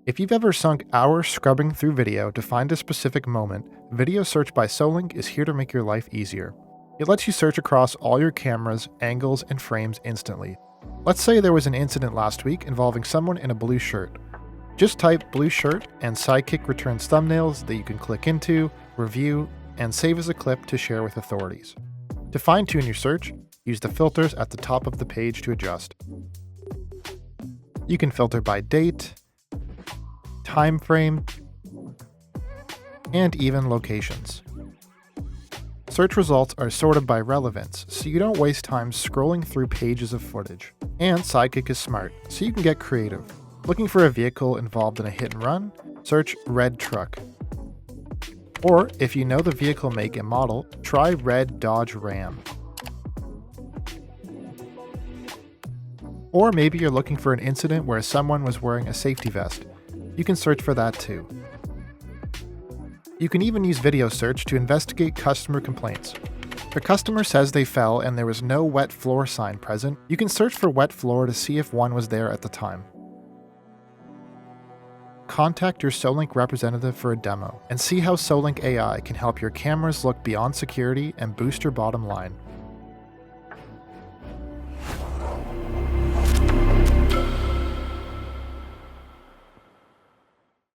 If you've ever sunk hours scrubbing through video to find a specific moment, Video Search by Solink is here to make your life easier. It lets you search across all your cameras, angles, and frames instantly. Let's say there was an incident last week involving someone in a blue shirt. Just type blue shirt and Sidekick returns thumbnails that you can click into, review, and save as a clip to share with authorities. To fine-tune your search, use the filters at the top of the page to adjust. You can filter by date, time frame, and even locations. Search results are sorted by relevance, so you don't waste time scrolling through pages of footage. And Sidekick is smart, so you can get creative. Looking for a vehicle involved in a hit and run? Search red truck. Or, if you know the vehicle make and model, try red Dodge Ram. Or maybe you're looking for an incident where someone was wearing a safety vest. You can search for that too. You can even use Video Search to investigate customer complaints. If a customer says they fell and there was no wet floor sign present, you can search for wet floor to see if one was there at the time. Contact your Solink representative for a demo and see how Solink AI can help your cameras look beyond security and boost your bottom line.